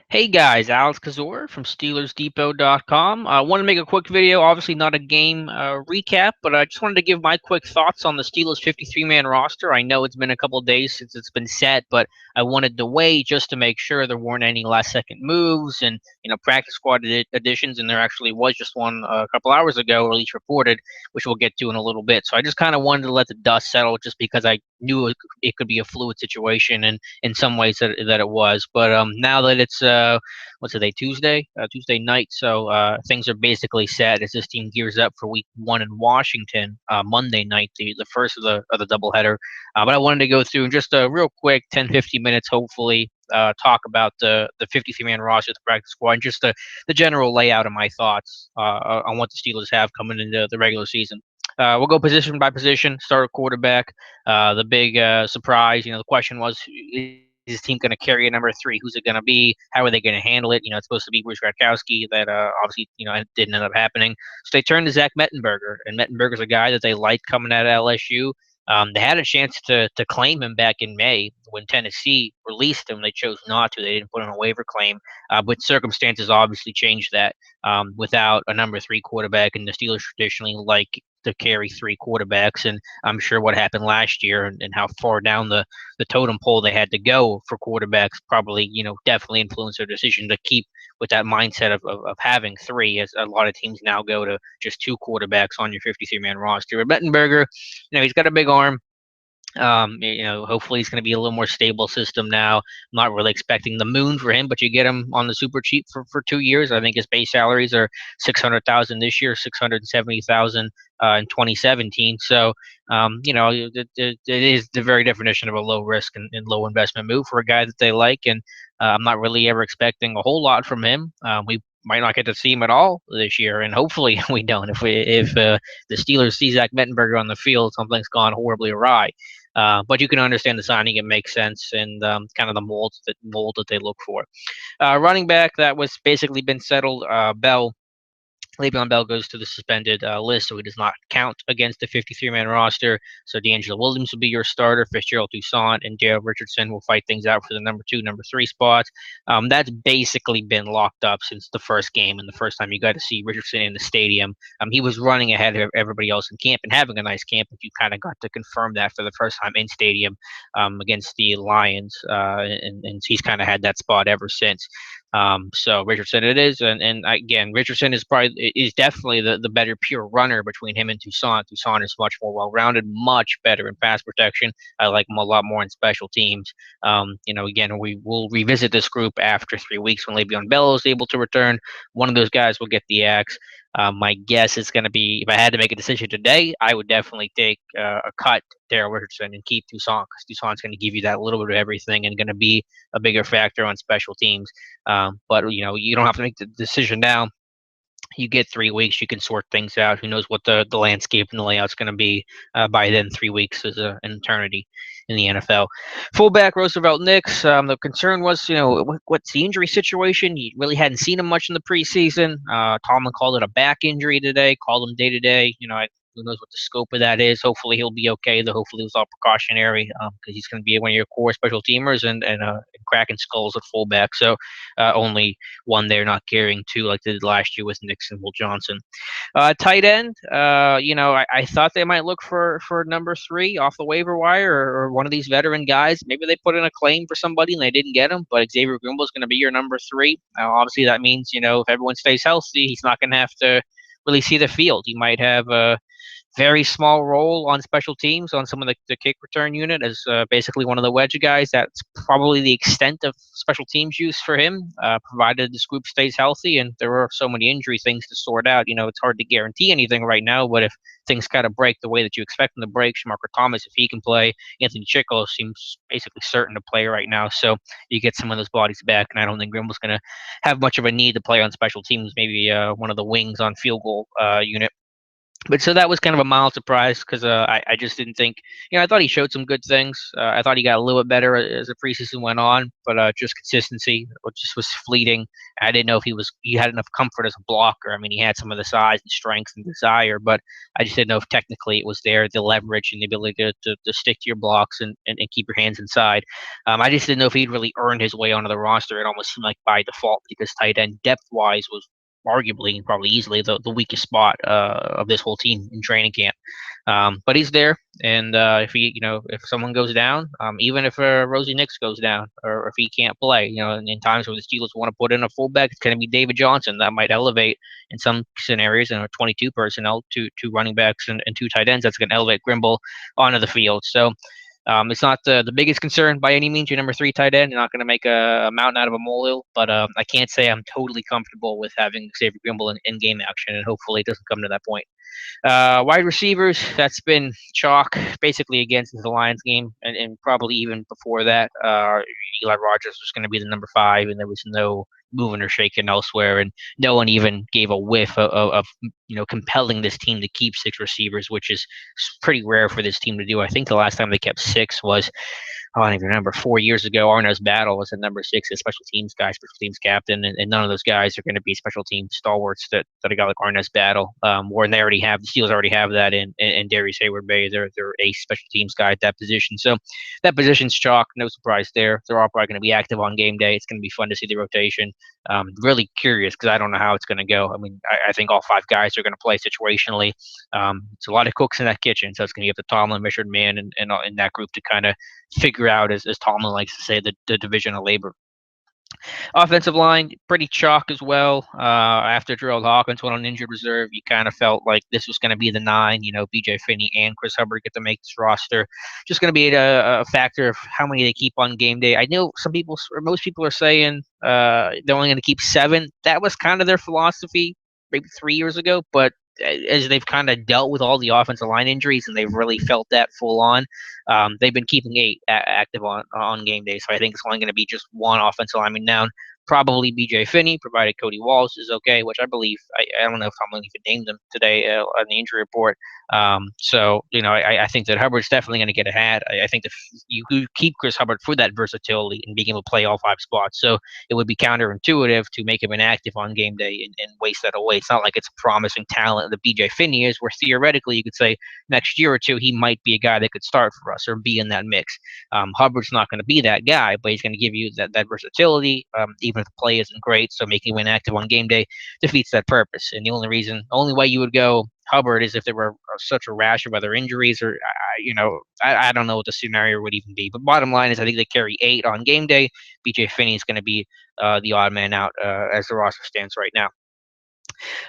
Hey guys, Alex Kazor from SteelersDepot.com. I want to make a quick video, obviously not a game recap, but I just wanted to give my quick thoughts on the Steelers 53-man roster. I know it's been a couple of days since it's been set, but I wanted to wait just to make sure there weren't any last-second moves and practice squad additions, and there actually was just one a couple hours ago, or at least reported, which we'll get to in a little bit. So I just kind of wanted to let the dust settle, just because I knew it could be a fluid situation, and in some ways that it was. But now that it's what's today, Tuesday night, so things are basically set as this team gears up for Week 1 in Washington Monday night, the first of the doubleheader. But I wanted to go through just a real quick 10-15 minutes, hopefully. Talk about the 53-man roster, the practice squad, and just the general layout of my thoughts on what the Steelers have coming into the regular season. We'll go position by position. Start at quarterback. The big surprise, the question was, is his team going to carry a number three? Who's it going to be? How are they going to handle it? It's supposed to be Bruce Gradkowski. That obviously, didn't end up happening. So they turned to Zach Mettenberger, and Mettenberger's a guy that they liked coming out of LSU. They had a chance to claim him back in May when Tennessee released him. They chose not to. They didn't put in a waiver claim, but circumstances obviously changed that. Without a number three quarterback, and the Steelers traditionally like to carry three quarterbacks, and I'm sure what happened last year and how far down the totem pole they had to go for quarterbacks probably, definitely influenced their decision to keep with that mindset of having three, as a lot of teams now go to just two quarterbacks on your 53-man roster. But Mettenberger, he's got a big arm. Hopefully he's going to be a little more stable system now. I'm not really expecting the moon for him, but you get him on the super cheap for 2 years. I think his base salaries are 600,000 this year, 670,000 in 2017. So, it is the very definition of a low risk and low investment move for a guy that they like. And I'm not really ever expecting a whole lot from him. We might not get to see him at all this year, and hopefully we don't. If the Steelers see Zach Mettenberger on the field, something's gone horribly awry. But you can understand the signing; it makes sense, and kind of the mold that they look for. Running back, that was basically been settled. Le'Veon Bell goes to the suspended list, so he does not count against the 53-man roster. So D'Angelo Williams will be your starter. Fitzgerald Toussaint and Dale Richardson will fight things out for the number 2, number 3 spots. That's basically been locked up since the first game and the first time you got to see Richardson in the stadium. He was running ahead of everybody else in camp and having a nice camp, but you kind of got to confirm that for the first time in stadium against the Lions, and he's kind of had that spot ever since. So Richardson it is, and again, Richardson is definitely the better pure runner between him and Toussaint. Toussaint is much more well-rounded, much better in pass protection. I like him a lot more in special teams. Again, we will revisit this group after 3 weeks when Le'Veon Bell is able to return. One of those guys will get the axe. My guess is going to be, if I had to make a decision today, I would definitely take a cut Daryl Richardson and keep Toussaint, because Toussaint's going to give you that little bit of everything and going to be a bigger factor on special teams. But you don't have to make the decision now. You get 3 weeks, you can sort things out. Who knows what the landscape and the layout's going to be by then? 3 weeks is an eternity in the NFL. Fullback Roosevelt Nix. The concern was, what's the injury situation? You really hadn't seen him much in the preseason. Tomlin called it a back injury today. Called him day to day. Who knows what the scope of that is? Hopefully he'll be okay. Hopefully it was all precautionary, because he's going to be one of your core special teamers and cracking skulls at fullback. So only one there, not carrying two like they did last year with Nix and Will Johnson. Tight end, I thought they might look for number 3 off the waiver wire, or one of these veteran guys. Maybe they put in a claim for somebody and they didn't get him, but Xavier Grimble is going to be your number 3. Obviously, that means, if everyone stays healthy, he's not going to have to really see the field. He might have a very small role on special teams on some of the kick return unit as basically one of the wedge guys. That's probably the extent of special teams use for him, provided this group stays healthy. And there are so many injury things to sort out. It's hard to guarantee anything right now, but if things kind of break the way that you expect them to break, Shamarko Thomas, if he can play, Anthony Chico seems basically certain to play right now. So you get some of those bodies back, and I don't think Grimble's going to have much of a need to play on special teams, maybe one of the wings on field goal unit. But so that was kind of a mild surprise because I just didn't think, I thought he showed some good things. I thought he got a little bit better as the preseason went on, but just consistency just was fleeting. I didn't know if he had enough comfort as a blocker. I mean, he had some of the size and strength and desire, but I just didn't know if technically it was there, the leverage and the ability to stick to your blocks and keep your hands inside. I just didn't know if he'd really earned his way onto the roster. It almost seemed like by default because tight end depth wise was arguably and probably easily the weakest spot of this whole team in training camp. But he's there, and if someone goes down, even if Rosie Nix goes down, or if he can't play, in times where the Steelers want to put in a fullback, it's going to be David Johnson. That might elevate in some scenarios, 22 personnel, two running backs and two tight ends. That's going to elevate Grimble onto the field. So it's not the biggest concern by any means. Your number 3 tight end. You're not going to make a mountain out of a molehill, but I can't say I'm totally comfortable with having Xavier Grimble in game action, and hopefully it doesn't come to that point. Wide receivers, that's been chalk basically against the Lions game, and probably even before that. Eli Rogers was going to be the number 5, and there was no moving or shaking elsewhere, and no one even gave a whiff of compelling this team to keep 6 receivers, which is pretty rare for this team to do. I think the last time they kept 6 was I don't even remember 4 years ago. Arnaz Battle was at number 6 as special teams guy, special teams captain, and none of those guys are going to be special team stalwarts that a guy like Arnaz Battle. Or they already have the Steelers already have that in Darius Hayward-Bay. They're a special teams guy at that position. So that position's chalk. No surprise there. They're all probably going to be active on game day. It's going to be fun to see the rotation. Really curious because I don't know how it's going to go. I mean, I think all 5 guys are going to play situationally. It's a lot of cooks in that kitchen, so it's going to be up to Tomlin, Richard Mann, and that group to kind of figure out, as Tomlin likes to say, the division of labor. Offensive line, pretty chalk as well. After Gerald Hawkins went on injured reserve, you kind of felt like this was going to be the 9. B.J. Finney and Chris Hubbard get to make this roster. Just going to be a factor of how many they keep on game day. I know some people, or most people, are saying they're only going to keep 7. That was kind of their philosophy maybe 3 years ago, but as they've kind of dealt with all the offensive line injuries and they've really felt that full on, they've been keeping 8 active on game day. So I think it's only going to be just one offensive lineman down. Probably B.J. Finney, provided Cody Wallace is okay, which I believe. I don't know if Tomlin even named him today on the injury report. I think that Hubbard's definitely going to get ahead. I think that you keep Chris Hubbard for that versatility and being able to play all 5 spots. So it would be counterintuitive to make him inactive on game day and waste that away. It's not like it's a promising talent that B.J. Finney is, where theoretically you could say next year or two he might be a guy that could start for us or be in that mix. Hubbard's not going to be that guy, but he's going to give you that versatility, even if the play isn't great. So making him inactive on game day defeats that purpose. And the only way you would go Hubbard is if there were such a rash of other injuries, or I don't know what the scenario would even be. But bottom line is, I think they carry 8 on game day. B.J. Finney is going to be the odd man out as the roster stands right now.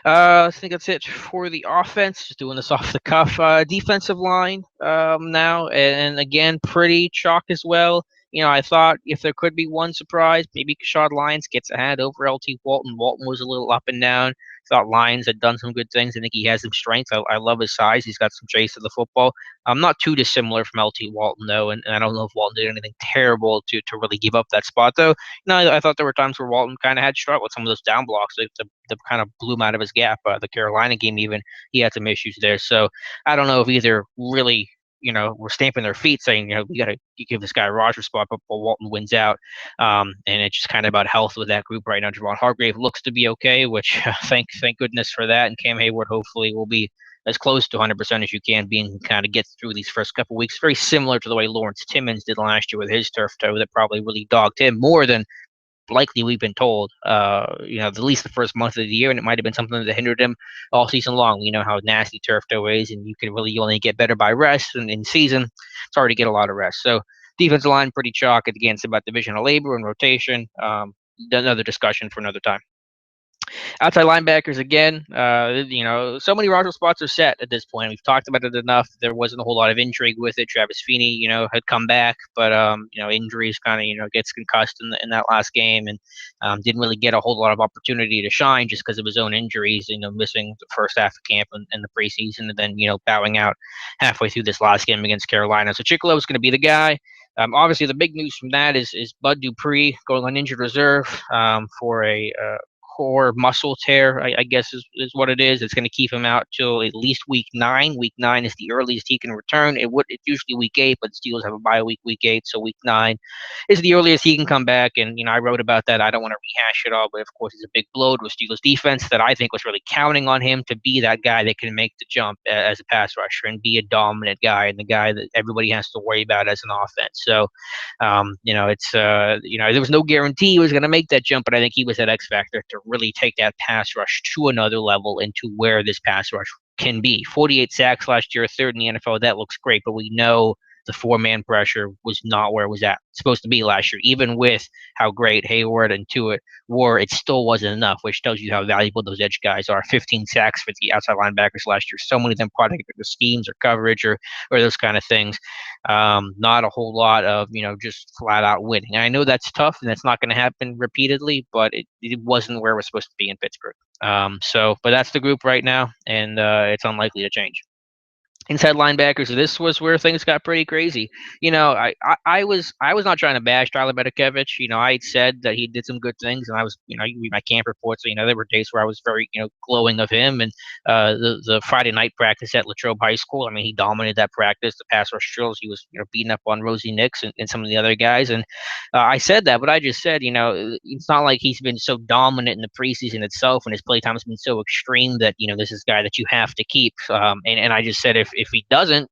I think that's it for the offense. Just doing this off the cuff. Defensive line now, and again, pretty chalk as well. I thought if there could be one surprise, maybe Kashad Lyons gets ahead over LT Walton. Walton was a little up and down. Thought Lyons had done some good things. I think he has some strength. I love his size. He's got some chase to the football. Not too dissimilar from LT Walton, though, and I don't know if Walton did anything terrible to really give up that spot, though. I thought there were times where Walton kind of had struggled with some of those down blocks that kind of blew him out of his gap. The Carolina game, even, he had some issues there. So I don't know if either really were stamping their feet saying, we got to give this guy a roster spot, but Walton wins out. And it's just kind of about health with that group right now. Javon Hargrave looks to be okay, which thank goodness for that. And Cam Hayward hopefully will be as close to 100% as you can be and kind of get through these first couple weeks. Very similar to the way Lawrence Timmons did last year with his turf toe that probably really dogged him more than likely we've been told, at least the first month of the year, and it might have been something that hindered him all season long. We know how nasty turf toe is, and you only get better by rest, and in season, it's hard to get a lot of rest. So defensive line, pretty chalk. Again, it's about division of labor and rotation. Another discussion for another time. Outside linebackers, again, so many roster spots are set at this point. We've talked about it enough. There wasn't a whole lot of intrigue with it. Travis Feeney, had come back, but injuries kind of gets concussed in that last game, and didn't really get a whole lot of opportunity to shine just because of his own injuries. Missing the first half of camp and the preseason, and then bowing out halfway through this last game against Carolina. So Chickalo is going to be the guy. Obviously, the big news from that is Bud Dupree going on injured reserve for a core muscle tear, I guess is what it is. It's going to keep him out till at least week 9. Week 9 is the earliest he can return. It's usually week 8, but the Steelers have a bye week 8, so week 9 is the earliest he can come back. And I wrote about that. I don't want to rehash it all, but of course it's a big blow to a Steelers defense that I think was really counting on him to be that guy that can make the jump as a pass rusher and be a dominant guy and the guy that everybody has to worry about as an offense. So it's there was no guarantee he was going to make that jump, but I think he was that X factor to really take that pass rush to another level and to where this pass rush can be. 48 sacks last year, third in the NFL. That looks great, but we know the four-man pressure was not where it was supposed to be last year. Even with how great Hayward and Tuitt were, it still wasn't enough, which tells you how valuable those edge guys are. 15 sacks for the outside linebackers last year. So many of them product of the schemes or coverage or those kind of things. Not a whole lot of, just flat out winning. And I know that's tough and that's not going to happen repeatedly, but it wasn't where we're supposed to be in Pittsburgh. But that's the group right now, and it's unlikely to change. Inside linebackers, this was where things got pretty crazy. I was not trying to bash Tyler Bedekovich. I had said that he did some good things, and I was, you read my camp reports. So, there were days where I was very, glowing of him. And the Friday night practice at Latrobe High School, I mean, he dominated that practice. The pass rush drills, he was, beating up on Rosie Nix and some of the other guys. And I said that, but I just said, it's not like he's been so dominant in the preseason itself, and his play time has been so extreme that this is a guy that you have to keep. And I just said if he doesn't,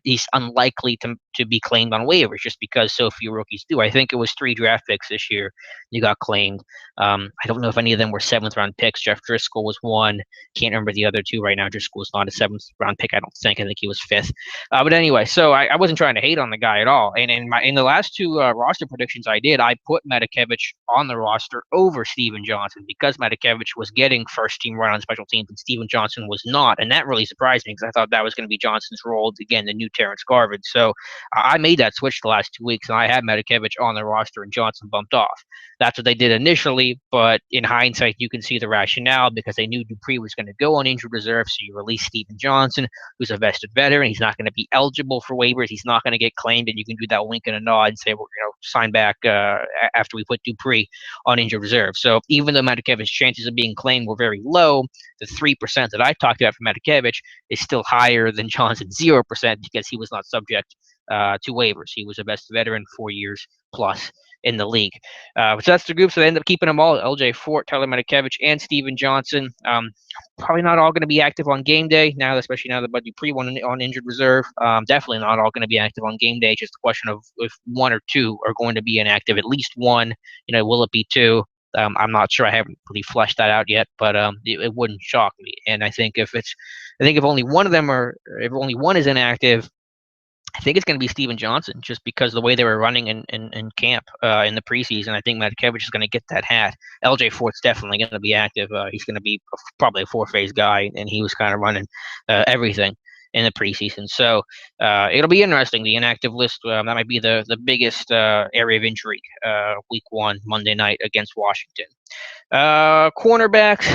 he's unlikely to be claimed on waivers just because so few rookies do. I think it was 3 draft picks this year you got claimed. I don't know if any of them were 7th-round picks. Jeff Driscoll was one. Can't remember the other 2 right now. Driscoll's not a 7th-round pick, I don't think. I think he was 5th. But anyway, so I wasn't trying to hate on the guy at all. And in the last 2 roster predictions I did, I put Matakevich on the roster over Steven Johnson because Matakevich was getting first-team run on special teams and Steven Johnson was not. And that really surprised me because I thought that was going to be Johnson's role, again, the new Terrence Garvin. So I made that switch the last 2 weeks, and I had Matakevich on the roster and Johnson bumped off. That's what they did initially, but in hindsight, you can see the rationale because they knew Dupree was going to go on injured reserve, so you release Steven Johnson, who's a vested veteran. He's not going to be eligible for waivers. He's not going to get claimed, and you can do that wink and a nod and say, well, sign back after we put Dupree on injured reserve. So even though Matakevich's chances of being claimed were very low, the 3% that I talked about for Matakevich is still higher than Johnson's 0% because he was not subject to waivers. He was a best veteran 4 years plus in the league. So that's the group. So they end up keeping them all: LJ Fort, Tyler Matakevich, and Steven Johnson. Probably not all going to be active on game day now, especially now that Bud Dupree won on injured reserve. Definitely not all going to be active on game day. Just a question of if 1 or 2 are going to be inactive. At least 1. Will it be 2? I'm not sure. I haven't really fleshed that out yet, but it wouldn't shock me. And I think if only one of them if only one is inactive, I think it's going to be Steven Johnson, just because the way they were running in camp in the preseason. I think Matakevich is going to get that hat. LJ Fort's definitely going to be active. He's going to be probably a 4-phase guy, and he was kind of running everything in the preseason. So it'll be interesting. The inactive list, that might be the biggest area of intrigue week 1, Monday night against Washington. Cornerbacks,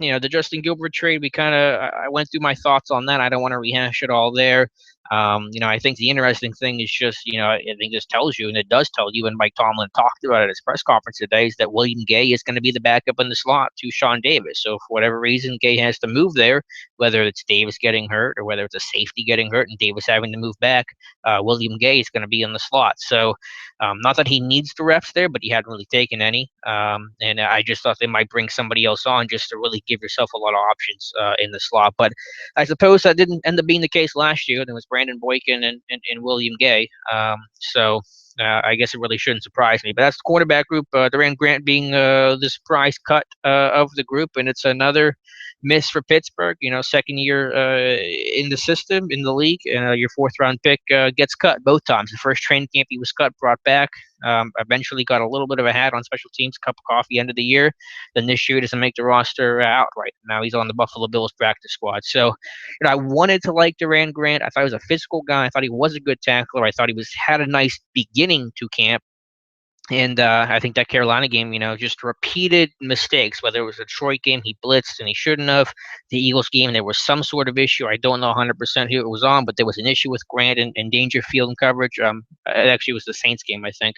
the Justin Gilbert trade, I went through my thoughts on that. I don't want to rehash it all there. I think the interesting thing is just, I think this tells you, and it does tell you, and Mike Tomlin talked about it at his press conference today, is that William Gay is going to be the backup in the slot to Sean Davis. So for whatever reason, Gay has to move there, whether it's Davis getting hurt or whether it's a safety getting hurt and Davis having to move back, William Gay is going to be in the slot. So not that he needs the reps there, but he hadn't really taken any. And I just thought they might bring somebody else on just to really give yourself a lot of options in the slot. But I suppose that didn't end up being the case last year. There was Brandon Boykin and William Gay. I guess it really shouldn't surprise me. But that's the cornerback group. Duran Grant being the surprise cut of the group, and it's another miss for Pittsburgh. Second year in the system, in the league, and your 4th-round pick gets cut both times. The first training camp he was cut, brought back. Eventually got a little bit of a hat on special teams, cup of coffee end of the year. Then this year doesn't make the roster outright. Now he's on the Buffalo Bills practice squad. So, I wanted to like Duran Grant. I thought he was a physical guy. I thought he was a good tackler. I thought he had a nice beginning to camp. And I think that Carolina game, just repeated mistakes. Whether it was a Detroit game, he blitzed and he shouldn't have. The Eagles game, there was some sort of issue. I don't know 100% who it was on, but there was an issue with Grant and Dangerfield in coverage. It actually was the Saints game, I think.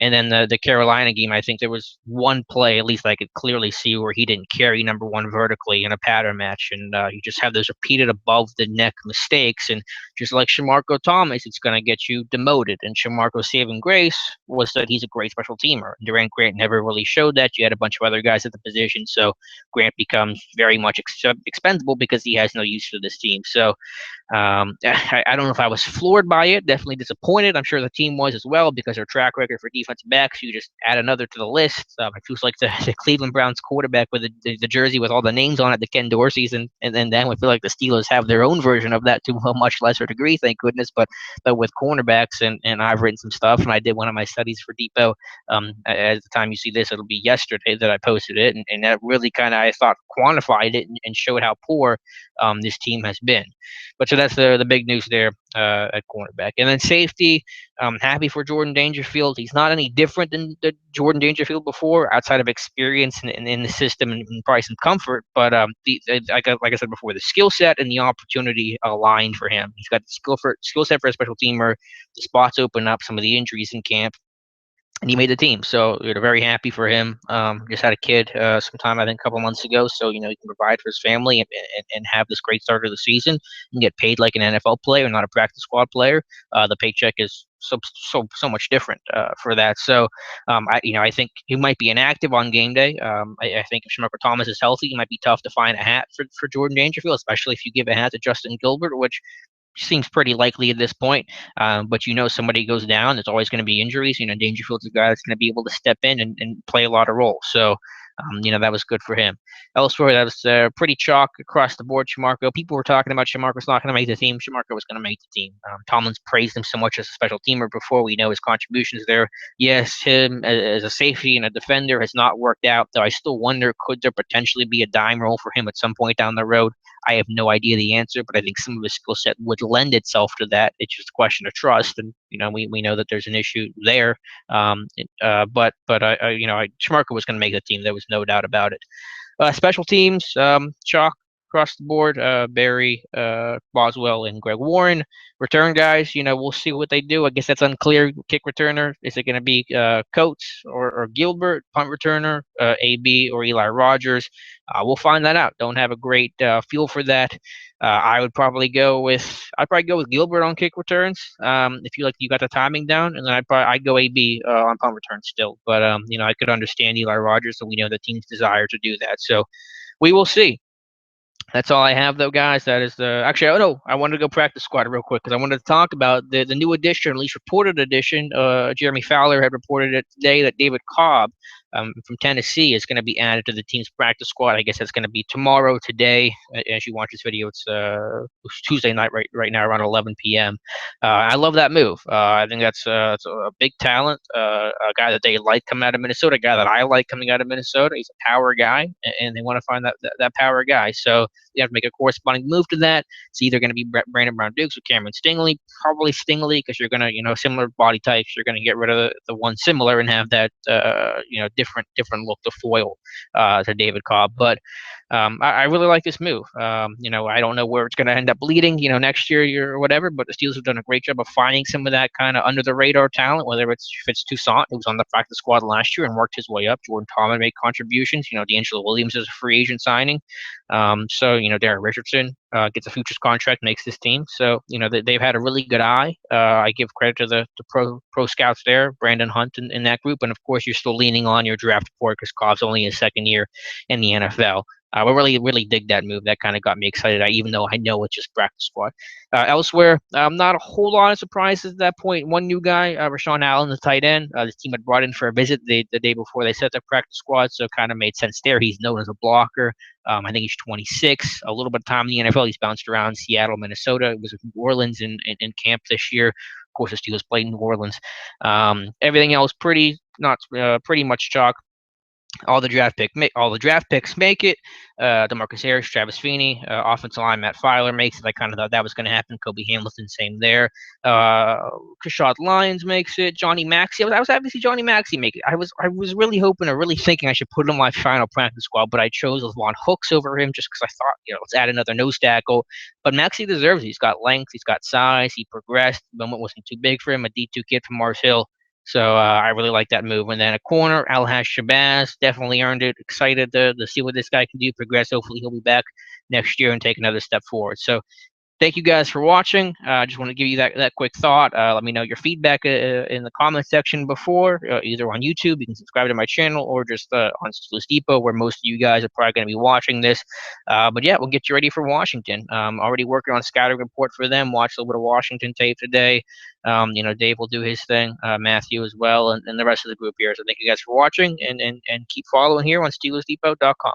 And then the Carolina game, I think there was one play, at least I could clearly see, where he didn't carry number one vertically in a pattern match. And you just have those repeated above the neck mistakes. And just like Shamarko Thomas, it's going to get you demoted. And Shamarko's saving grace was that he's a great special teamer. Durant Grant never really showed that. You had a bunch of other guys at the position, so Grant becomes very much expendable because he has no use for this team. So I don't know if I was floored by it. Definitely disappointed. I'm sure the team was as well because their track record for defensive backs. You just add another to the list. It feels like the Cleveland Browns quarterback with the jersey with all the names on it, the Ken Dorsey's, and then we feel like the Steelers have their own version of that to a much lesser degree, thank goodness. But with cornerbacks, and I've written some stuff, and I did one of my studies for Depot. At the time you see this, it'll be yesterday that I posted it, and that really kind of, I thought, quantified it and showed how poor this team has been. But so that's the big news there at cornerback. And then safety, happy for Jordan Dangerfield. He's not any different than the Jordan Dangerfield before, outside of experience and in the system and probably some comfort. But like I said before, the skill set and the opportunity aligned for him. He's got the skill set for a special teamer. The spots open up, some of the injuries in camp, and he made the team. So we're very happy for him. Just had a kid sometime, I think, a couple months ago. So he can provide for his family and have this great start of the season and get paid like an NFL player, not a practice squad player. The paycheck is so much different for that. So I think he might be inactive on game day. I think if Shamarko Thomas is healthy, it might be tough to find a hat for Jordan Dangerfield, especially if you give a hat to Justin Gilbert, which seems pretty likely at this point. But somebody goes down, there's always going to be injuries. Dangerfield's a guy that's going to be able to step in and play a lot of roles. So, that was good for him. Elsewhere, that was pretty chalk across the board. Shamarko. People were talking about Shamarko's not going to make the team. Shamarko was going to make the team. Tomlin's praised him so much as a special teamer before. We know his contributions there. Yes, him as a safety and a defender has not worked out, though I still wonder, could there potentially be a dime roll for him at some point down the road? I have no idea the answer, but I think some of his skill set would lend itself to that. It's just a question of trust, and we know that there's an issue there. Schmarker was going to make the team. There was no doubt about it. Special teams, chalk across the board. Barry, Boswell, and Greg Warren. Return guys, we'll see what they do. I guess that's unclear. Kick returner, is it going to be Coates or Gilbert? Punt returner, AB or Eli Rogers? We'll find that out. Don't have a great feel for that. I'd probably go with Gilbert on kick returns. If you got the timing down, and then I'd go AB on punt returns still. But I could understand Eli Rogers, so we know the team's desire to do that. So we will see. That's all I have, though, guys. That is the actually. Oh no, I wanted to go practice squad real quick because I wanted to talk about the new addition, at least reported addition. Jeremy Fowler had reported it today that David Cobb from Tennessee is going to be added to the team's practice squad. I guess that's going to be tomorrow. Today, as you watch this video, it's Tuesday night right now around 11 p.m. I love that move. I think that's it's a big talent, a guy that they like coming out of Minnesota, a guy that I like coming out of Minnesota. He's a power guy, and they want to find that power guy. So you have to make a corresponding move to that. It's either going to be Brandon Brown Dukes or Cameron Stingley. Probably Stingley because you're going to, similar body types. You're going to get rid of the one similar and have that, different look to foil to David Cobb. But I really like this move. I don't know where it's going to end up leading, next year or whatever. But the Steelers have done a great job of finding some of that kind of under the radar talent. Whether it's Toussaint, who was on the practice squad last year and worked his way up. Jordan Tallman made contributions. D'Angelo Williams is a free agent signing. Darren Richardson gets a futures contract, makes this team. So, they've had a really good eye. I give credit to the pro scouts there, Brandon Hunt in that group. And, of course, you're still leaning on your draft report because Cobb's only his second year in the NFL. I really, really dig that move. That kind of got me excited, even though I know it's just practice squad. Elsewhere, not a whole lot of surprises at that point. One new guy, Rashawn Allen, the tight end. This team had brought in for a visit the day before they set their practice squad, so it kind of made sense there. He's known as a blocker. I think he's 26. A little bit of time in the NFL. He's bounced around Seattle, Minnesota. It was New Orleans in camp this year. Of course, the Steelers played in New Orleans. Everything else pretty much chalk. all the draft picks make it. DeMarcus Harris, Travis Feeney, offensive line Matt Filer makes it. I kind of thought that was going to happen. Kobe Hamilton, same there. Uh, Kashad Lyons makes it. Johnny Maxey. I was happy to see Johnny Maxey make it. I was really hoping or really thinking I should put him on my final practice squad, but I chose Levon Hooks over him just because I thought, let's add another nose tackle. But Maxey deserves it. He's got length. He's got size. He progressed. The moment wasn't too big for him. A D2 kid from Mars Hill. So I really like that move. And then a corner, Alhash Shabazz, definitely earned it. Excited to see what this guy can do, progress. Hopefully he'll be back next year and take another step forward. So thank you guys for watching. I just want to give you that quick thought. Let me know your feedback in the comment section before, either on YouTube. You can subscribe to my channel, or just on Steelers Depot, where most of you guys are probably going to be watching this. But yeah, we'll get you ready for Washington. Already working on scouting report for them. Watched a little bit of Washington tape today. Dave will do his thing, Matthew as well, and the rest of the group here. So thank you guys for watching, and keep following here on SteelersDepot.com.